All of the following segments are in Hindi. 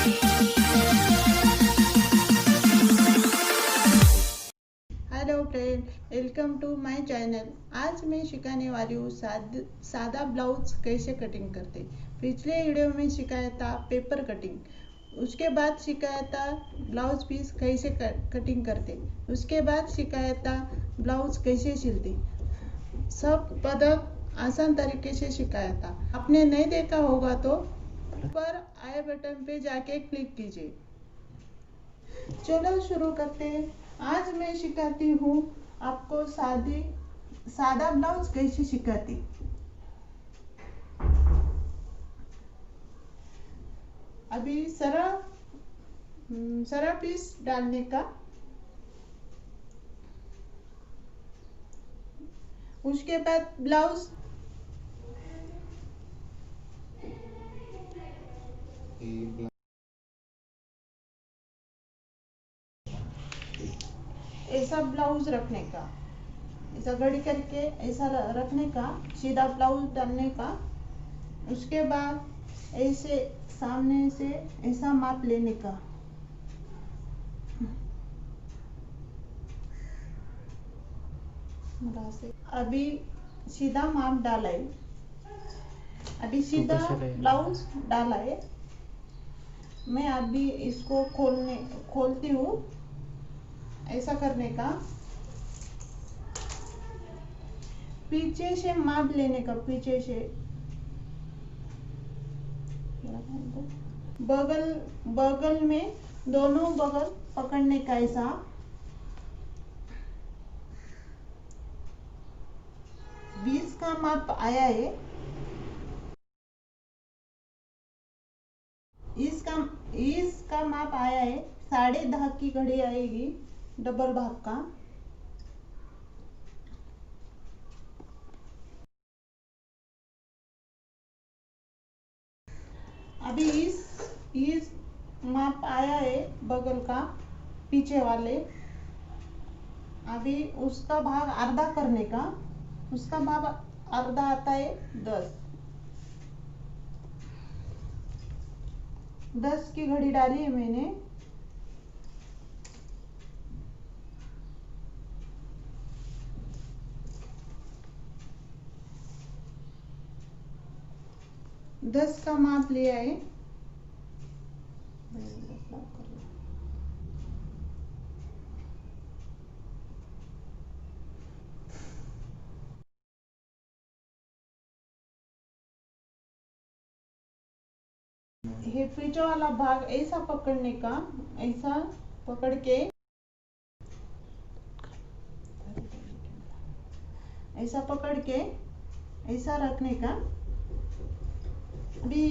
Hello friend, welcome to my channel. आज मैं सिखाने वाली हूँ सादा ब्लाउज कैसे कटिंग करते। पिछले वीडियो में सिखाया था पेपर कटिंग, उसके बाद सिखाया था ब्लाउज पीस कैसे कटिंग करते, उसके बाद सिखाया था ब्लाउज कैसे सिलते। सब पद्धत आसान तरीके से सिखाया था। आपने नहीं देखा होगा तो ऊपर आई बटन पे जाके क्लिक कीजिए। चलो शुरू करते हैं। आज मैं सिखाती हूँ आपको सादा ब्लाउज कैसे सिखाती। अभी सरा पीस डालने का, उसके बाद ब्लाउज ऐसा ब्लाउज रखने का, ऐसा घड़ी करके ऐसा रखने का, सीधा ब्लाउज डालने का। उसके बाद ऐसे सामने से ऐसा माप लेने का। अभी सीधा माप डाला है, अभी सीधा ब्लाउज डाला है। मैं अभी इसको खोलती हूँ। ऐसा करने का, पीछे से माप लेने का, पीछे से बगल में दोनों बगल पकड़ने का। ऐसा 20 का माप आया है। इसका माप आया है। 10.5 की घड़ी आएगी, डबल भाग का। अभी इस माप आया है बगल का, पीछे वाले। अभी उसका भाग आधा करने का। उसका भाग आधा आता है 10 की घड़ी डाली है मैंने। दस का माप लिया है। ये पीछे वाला भाग ऐसा पकड़ने का, ऐसा पकड़ के ऐसा पकड़ के ऐसा रखने का। अभी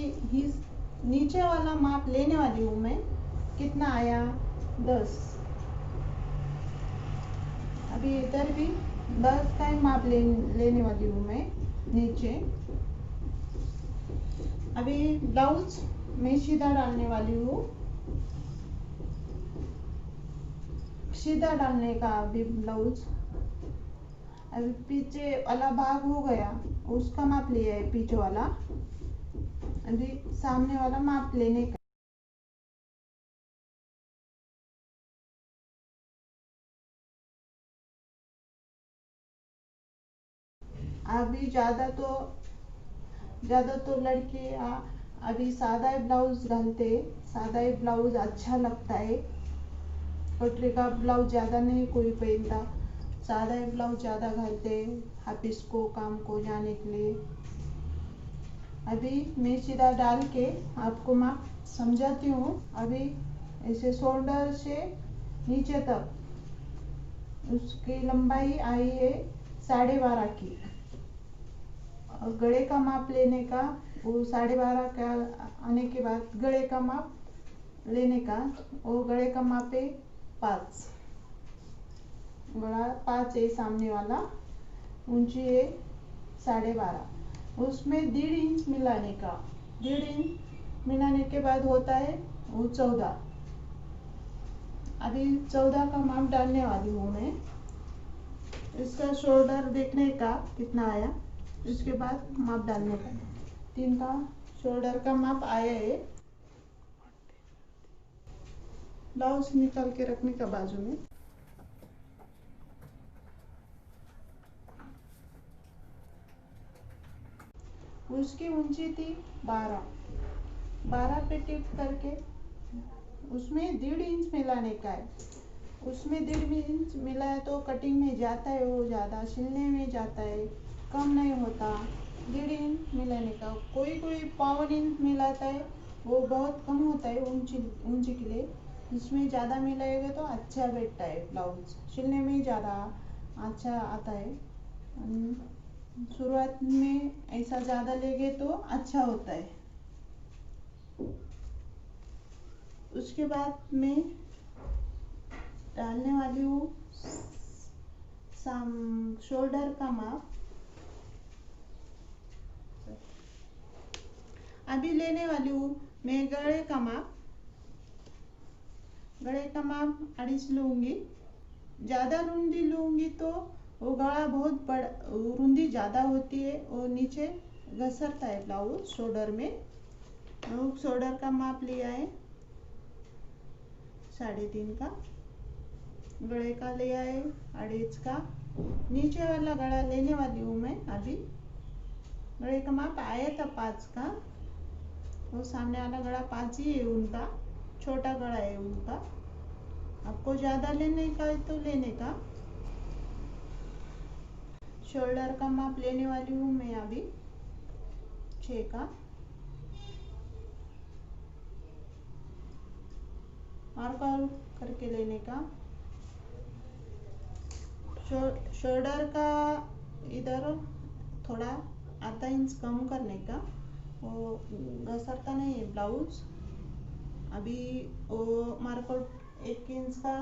नीचे वाला माप लेने वाली हूँ मैं। कितना आया? 10। अभी इधर भी 10 का ही माप लेने वाली हूँ मैं नीचे। अभी ब्लाउज मैं सीधा डालने वाली हूँ। सीधा डालने का अभी ब्लाउज। अभी पीछे वाला भाग हो गया, उसका माप लिया है पीछे वाला। अभी सामने वाला माप लेने का। अभी ज़्यादा तो लड़के अभी सादा ही ब्लाउज घालते। सादा ही ब्लाउज अच्छा लगता है। कटरे का ब्लाउज ज़्यादा नहीं कोई पहनता, सादा ही ब्लाउज ज़्यादा घालते ऑफिस को, काम को जाने के लिए। अभी मैं सीधा डाल के आपको माप समझाती हूँ। अभी ऐसे शोल्डर से नीचे तक उसकी लंबाई आई है 12.5 की। और गले का माप लेने का, वो 12.5 का आने के बाद गले का माप लेने का। वो गले का माप है 5, गला 5 है सामने वाला, ऊंची है 12.5। उसमें 1.5 इंच मिलाने का। 1.5 इंच मिलाने के बाद होता है वो 14। अभी 14 का माप डालने वाली हूँ मैं। इसका शोल्डर देखने का कितना आया, इसके बाद माप डालने का। 3 का शोल्डर का माप आया है। ब्लाउज निकाल के रखने का बाजू में। उसकी ऊंची थी 12 पे टिप करके उसमें 1.5 इंच मिलाने का है। उसमें 1.5 इंच मिलाया तो कटिंग में जाता है, वो ज़्यादा सिलने में जाता है, कम नहीं होता। 1.5 इंच मिलाने का, कोई कोई 1.25 इंच मिलाता है, वो बहुत कम होता है ऊंची ऊंची के लिए। इसमें ज़्यादा मिलाएगा तो अच्छा बैठता है, ब्लाउज सिलने में ज़्यादा अच्छा आता है। शुरुआत में ऐसा ज़्यादा लेंगे तो अच्छा होता है। उसके बाद मैं डालने वाली हूँ शोल्डर का माप। अभी लेने वाली हूँ मैं गले का माप। गले का माप 2.5 लूँगी। ज़्यादा रुंदी लूँगी तो वो गला बहुत बड़ा, रुंदी ज़्यादा होती है, वो नीचे घसरता है ब्लाउज शोल्डर में। शोल्डर का माप लिया है 3.5 का। गले का लिया है 2.5 का। नीचे वाला गला लेने वाली हूँ मैं अभी। गले का माप आया था 5 का। वो सामने वाला गला 5 ही है उनका, छोटा गला है उनका। आपको ज़्यादा लेने का है तो लेने का। शोल्डर का माप लेने वाली हूँ मैं अभी 6 का। मार्क आउट करके लेने का। शोल्डर का इधर थोड़ा ½ इंच कम करने का, वो घसरता नहीं है ब्लाउज। अभी वो मार्क आउट 1 इंच का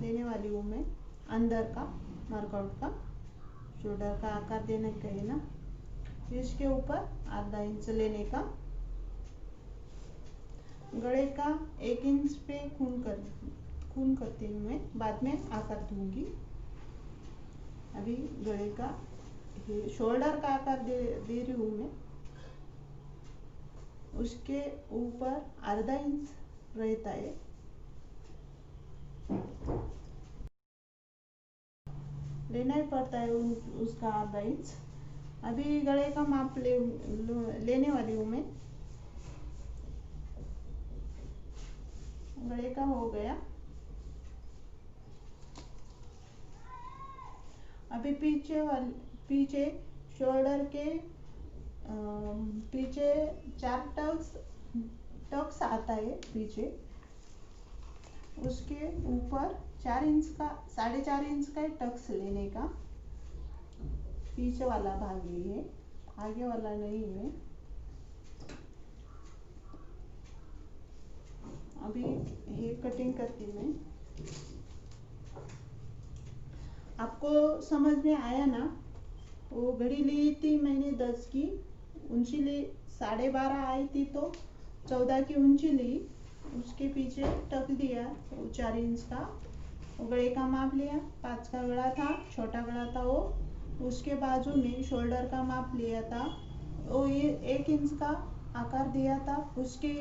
लेने वाली हूँ मैं, अंदर का मार्क आउट का। शोल्डर का आकार देने का है ना, इसके ऊपर ½ इंच लेने का। गले का 1 इंच पे खून करती हूँ मैं, बाद में आकार दूंगी। अभी गले का शोल्डर का आकार दे रही हूँ मैं। उसके ऊपर ½ इंच रहता है, लेना ही पड़ता है उसका ½ इंच। अभी गले का माप लेने वाली हूँ मैं। गले का हो गया। अभी पीछे शोल्डर के पीछे 4 टक्स आता है पीछे। उसके ऊपर 4 इंच का, 4.5 इंच का टक्स लेने का। पीछे वाला भाग ये है, आगे वाला नहीं है। अभी ये कटिंग करती मैं। आपको समझ में आया ना? वो घड़ी ली थी मैंने 10 की, ऊंची ली 12.5 आई थी तो 14 की ऊंची ली। उसके पीछे टक दिया 4 इंच का। वो गले का माप लिया, 5 का गला था, छोटा गला था वो। उसके बाजू में शोल्डर का माप लिया था, वो ये 1 इंच का आकार दिया था। उसके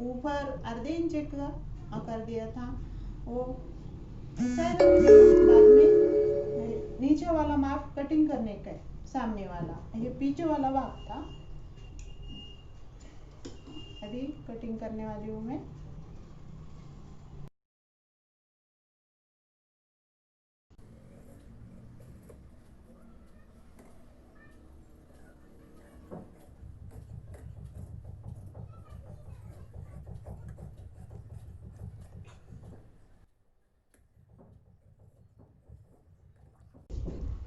ऊपर ½ इंच का आकार दिया था। वो बाद में नीचे वाला माप कटिंग करने का है, सामने वाला ये पीछे वाला माप था। अभी कटिंग करने वाली हूँ मैं।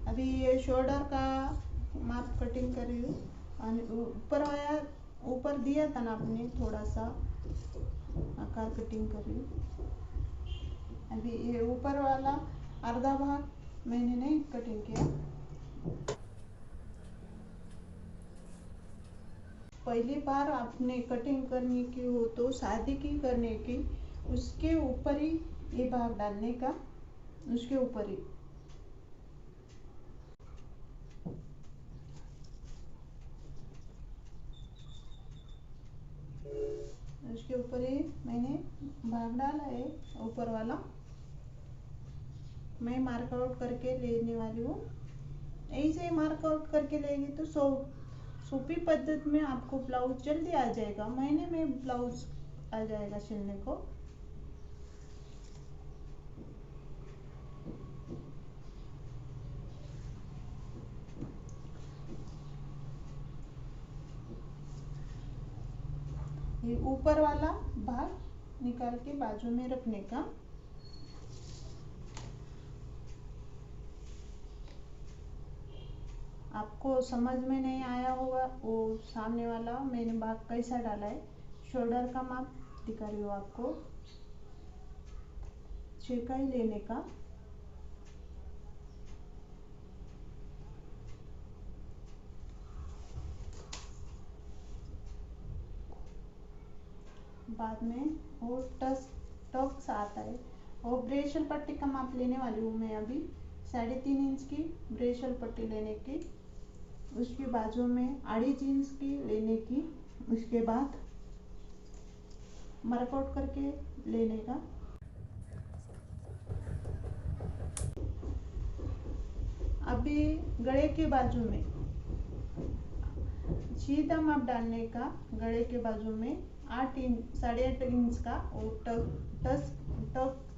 अभी ये शोल्डर का माप कटिंग कर रही हूँ। ऊपर दिया था ना आपने, थोड़ा सा आकार कटिंग कर रही हूँ। अभी ये ऊपर वाला आधा भाग मैंने नहीं कटिंग किया। पहली बार आपने कटिंग करने की हो तो शादी की करने की, उसके ऊपर ही ये भाग डालने का, उसके ऊपर ही। उसके ऊपर ही मैंने भाग डाला है ऊपर वाला, मैं मार्क आउट करके लेने वाली हूँ। ऐसे मार्क आउट करके लेंगे तो सूपी पद्धति में आपको ब्लाउज जल्दी आ जाएगा, महीने में ब्लाउज आ जाएगा सिलने को। ये ऊपर वाला भाग निकाल के बाजू में रखने का। आपको समझ में नहीं आया होगा वो सामने वाला मैंने भाग कैसा डाला है। शोल्डर का माप दिखा रही हूँ आपको, 6 का ही लेने का। बाद में वो टक्स आता है, वो ब्रेशल पट्टी का माप लेने वाली हूँ मैं अभी। 3.5 इंच की ब्रेशल पट्टी लेने की, उसके बाजू में 2.5 इंच की लेने की, उसके बाद मार्कआउट करके लेने का। अभी गले के बाजू में सीधा माप डालने का, गले के बाजू में 8.5 इंच का वो टक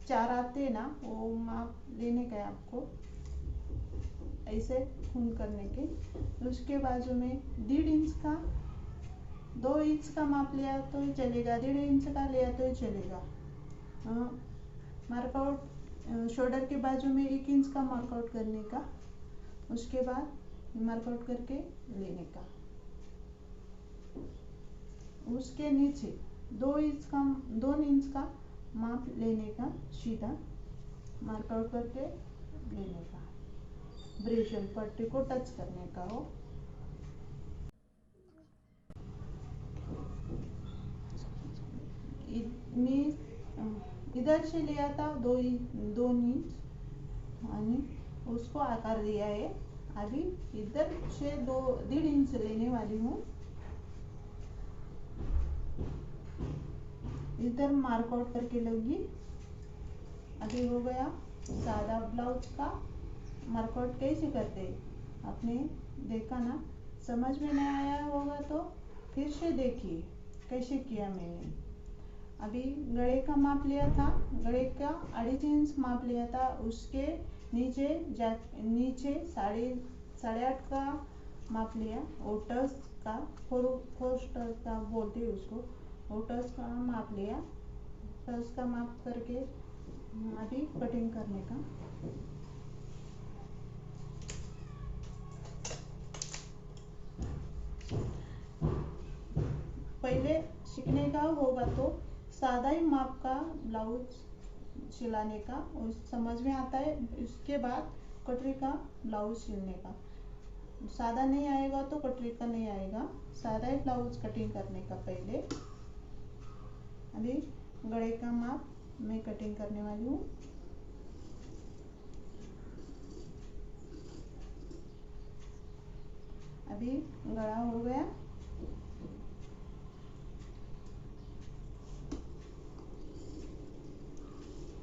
4 आते हैं ना, वो माप लेने का है आपको, ऐसे खून करने के। उसके बाजू में 1.5 इंच का, 2 इंच का माप लिया तो ही चलेगा, 1.5 इंच का लिया तो ही चलेगा। मार्कआउट शोल्डर के बाजू में 1 इंच का मार्कआउट करने का, उसके बाद मार्कआउट करके लेने का। उसके नीचे 2 इंच का माप लेने का, सीधा मार्कआउट करके लेने का, ब्रेशल पट्टी को टच करने का हो। मी इधर से लिया था 2 इंच आणि उसको आकार दिया है। अभी इधर से 1.5 इंच लेने वाली हूँ। इधर मार्कआउट करके लूंगी। अभी हो गया सादा ब्लाउज का मार्कआउट कैसे करते हैं आपने देखा ना। समझ में नहीं आया होगा तो फिर से देखिए कैसे किया मैंने। अभी गले का माप लिया था, गले का 2.5 इंच माप लिया था, उसके नीचे 8.5 का माप लिया। ओटस का फोर का बोलते हैं उसको, ओटस का माप लिया। टस का माप करके अभी कटिंग करने का। पहले सीखने का होगा तो सादा ही माप का ब्लाउज सिलाने का समझ में आता है। इसके बाद कटरी का ब्लाउज सिलने का। सादा नहीं आएगा तो कटरी का नहीं आएगा, सादा ही ब्लाउज कटिंग करने का। पहले अभी गले का माप मैं कटिंग करने वाली हूँ। अभी गला हो गया।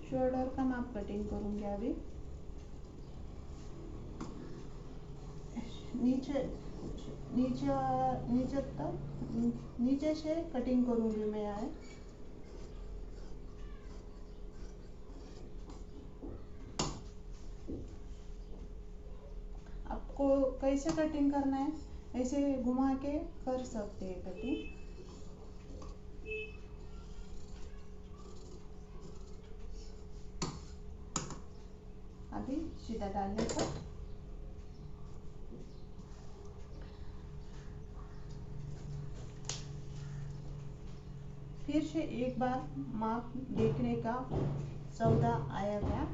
शोल्डर का माप कटिंग करूंगी। अभी नीचे तक नीचे से कटिंग करूंगी मैं। आए आपको कैसे कटिंग करना है ऐसे घुमा के कर सकते हैं कटिंग। अभी सीधा डालने का। फिर से एक बार माप देखने का। 14 आया क्या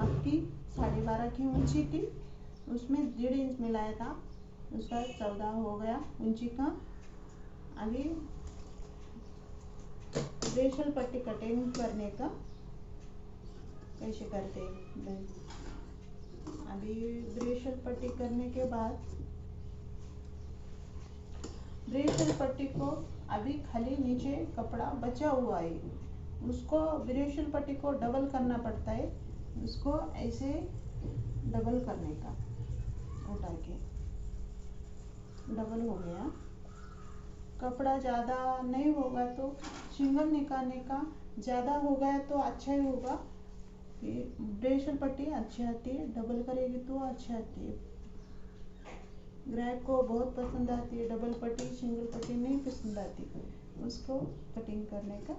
आपकी 12.5 की ऊंची थी, उसमें 1.5 इंच मिलाया था, उसका 14 हो गया ऊंची का। अभी ब्रेशल पट्टी कटिंग करने का कैसे करते हैं। अभी ब्रेशल पट्टी करने के बाद ब्रेशल पट्टी को अभी खाली नीचे कपड़ा बचा हुआ है, उसको ब्रेशियल पट्टी को डबल करना पड़ता है। उसको ऐसे डबल करने का, उठा के डबल हो गया। कपड़ा ज़्यादा नहीं होगा तो सिंगल निकालने का, ज़्यादा हो गया तो अच्छा ही होगा। ये ब्रेशियल पट्टी अच्छी आती है, डबल करेगी तो अच्छी आती है। ग्राहक को बहुत पसंद आती है डबल पट्टी, सिंगल पट्टी नहीं पसंद आती। उसको कटिंग करने का।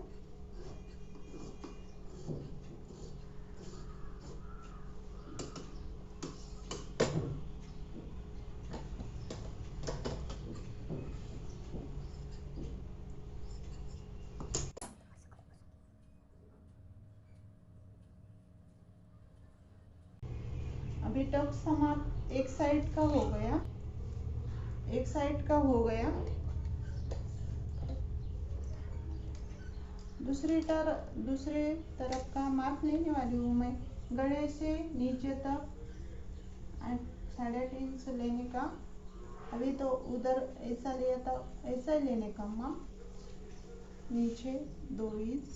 अभी टक्स हमारा एक साइड का हो गया, एक साइड का हो गया। दूसरे तरफ का माप लेने वाली हूँ मैं। गले से नीचे तक 8.5 इंच लेने का। अभी तो उधर ऐसा लिया था, ऐसा ही लेने का माप। नीचे 2 इंच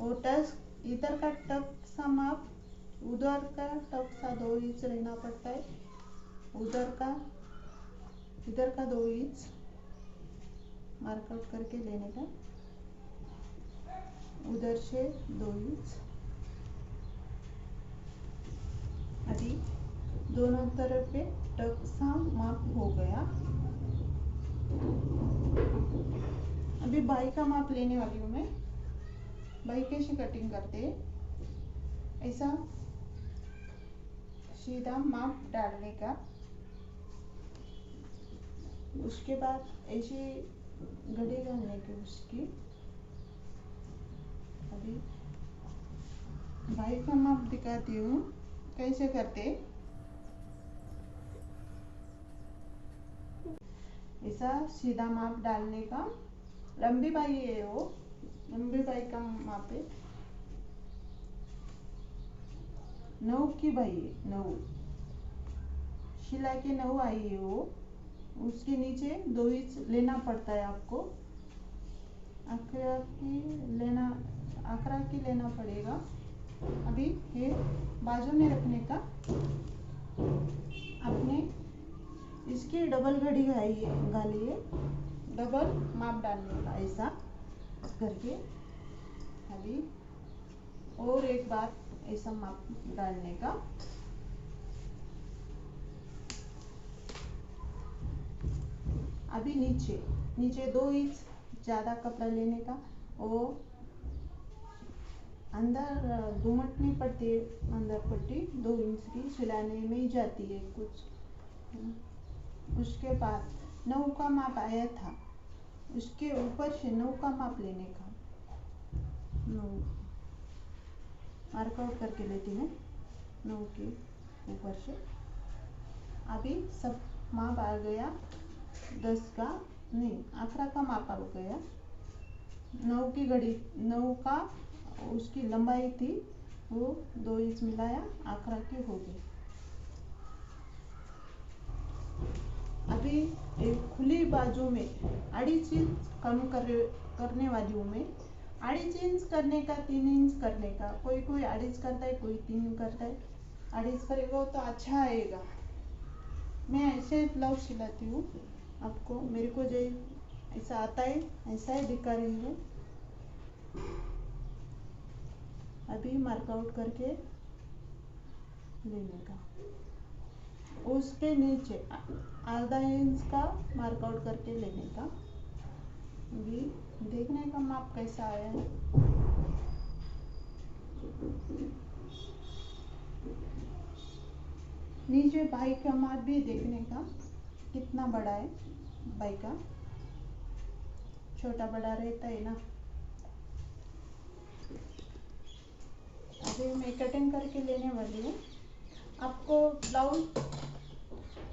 और टक्स, इधर का टक्स का माप उधर का टक्स का 2 इंच रहना पड़ता है। उधर का इधर का 2 इंच मार्कआउट करके लेने का। उधर से 2 इंच। अभी दोनों तरफ पे टक्स का माप हो गया। अभी बाई का माप लेने वाली हूँ मैं। बाई कैसे कटिंग करते हैं, ऐसा सीधा माप डालने का। उसके बाद ऐसे घड़ी डालने की उसकी। अभी बाई का माप दिखाती हूँ कैसे करते। ऐसा सीधा माप डालने का। लंबी बाई है वो, लंबी बाई का माप है 9 की बाई है, 9 सिलाई के 9 आई है वो। उसके नीचे 2 इंच लेना पड़ता है आपको। आखरा की लेना पड़ेगा। अभी ये बाजू में रखने का। आपने इसकी डबल घड़ी गालिए, डबल माप डालने का ऐसा करके। अभी और एक बार ऐसा माप डालने का। अभी नीचे 2 इंच ज़्यादा कपड़ा लेने का। वो अंदर घूमट नहीं पड़ती, अंदर पट्टी 2 इंच की सिलाने में ही जाती है कुछ। उसके बाद 9 का माप आया था, उसके ऊपर से 9 का माप लेने का। 9 मार्कआउट करके लेती हूँ 9 के ऊपर से। अभी सब माप आ गया। 10 का नहीं, 11 का माप आ गया। 9 की घड़ी, 9 का उसकी लंबाई थी वो 2 इंच मिलाया, 11 की हो गई। अभी एक खुली बाजू में 2.5 इंच कम करने वाली हूँ मैं। 2.5 इंच करने का, 3 इंच करने का। कोई 2.5 करता है, कोई 3 करता है। 2.5 करेगा तो अच्छा आएगा। मैं ऐसे ब्लाउज सिलाती हूँ, आपको मेरे को जो ऐसा आता है ऐसा ही दिखा रही हूँ। अभी मार्कआउट करके लेने का। उसके नीचे 1/2 इंच का मार्कआउट करके लेने का। अभी देखने का माप कैसा आया है। नीचे बाई का माप भी देखने का कितना बड़ा है। बाई का छोटा बड़ा रहता है ना। अभी मैं कटिंग करके लेने वाली हूँ। आपको ब्लाउज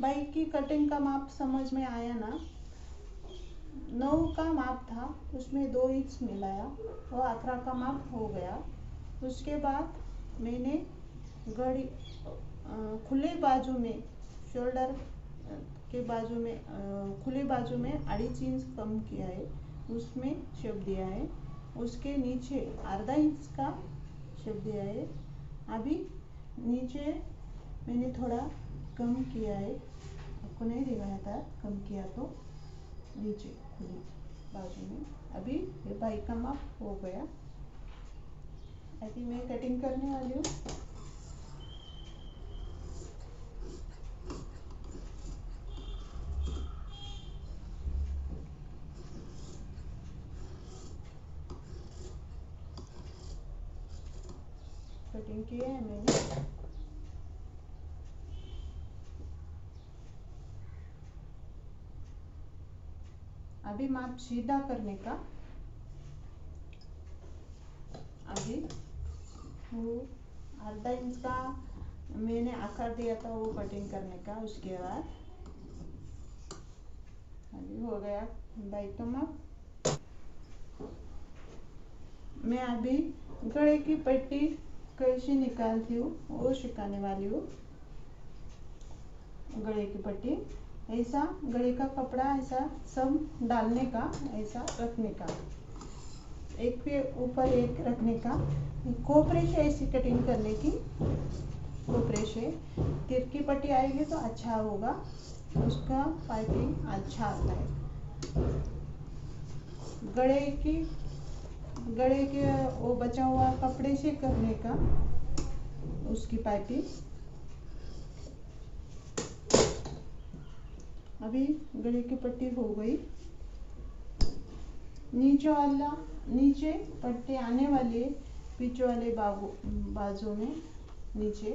बाई की कटिंग का माप समझ में आया ना। 9 का माप था, उसमें 2 इंच मिलाया, वो 11 का माप हो गया। उसके बाद मैंने घड़ी खुले बाजू में शोल्डर के बाजू में खुले बाजू में 2.5 इंच कम किया है, उसमें शेप दिया है। उसके नीचे आधा इंच का शेप दिया है। अभी नीचे मैंने थोड़ा कम किया है, आपको नहीं दिखाया था, कम किया तो नीचे खुली बाजू में। अभी ये बाई का माप हो गया। अभी मैं कटिंग करने वाली हूँ। कटिंग किया है मैंने। अभी माप सीधा करने का, अभी वो आधा इंच का मैंने आकार दिया था वो कटिंग करने का। उसके बाद अभी हो गया बाई का माप। मैं अभी गले की पट्टी कैसे निकालती हूँ वो सिखाने वाली हूँ। गले की पट्टी ऐसा, गले का कपड़ा ऐसा सब डालने का, ऐसा रखने का, एक पे ऊपर एक रखने का। खोपरे से ऐसी कटिंग करने की, खोपरे से तिरकी पट्टी आएगी तो अच्छा होगा, उसका पाइपिंग अच्छा आता है। गले के वो बचा हुआ कपड़े से करने का उसकी पाइपिंग। अभी गले की पट्टी हो गई। नीचे पट्टी आने वाले पीछे वाले बाजू में नीचे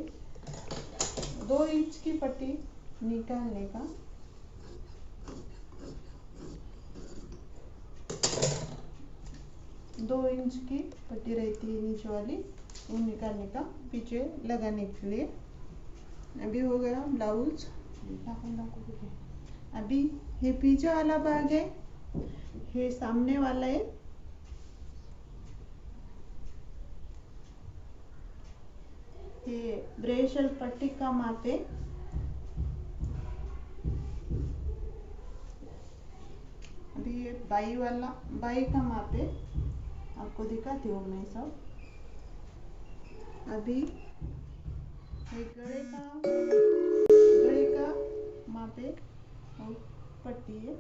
2 इंच की पट्टी निकालने का। दो इंच की पट्टी रहती है नीचे वाली, वो निकालने का पीछे लगाने के लिए। अभी हो गया ब्लाउज। अभी ये पीछे वाला भाग है, ये सामने वाला है। ये ब्रेशल पट्टी का माप है। अभी ये बाई का माप है, आपको दिखाती हूँ मैं सब। अभी ये गले का माप है और पट्टी है।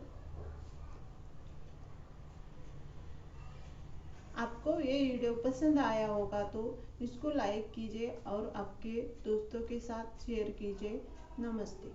आपको ये वीडियो पसंद आया होगा तो इसको लाइक कीजिए और आपके दोस्तों के साथ शेयर कीजिए। नमस्ते।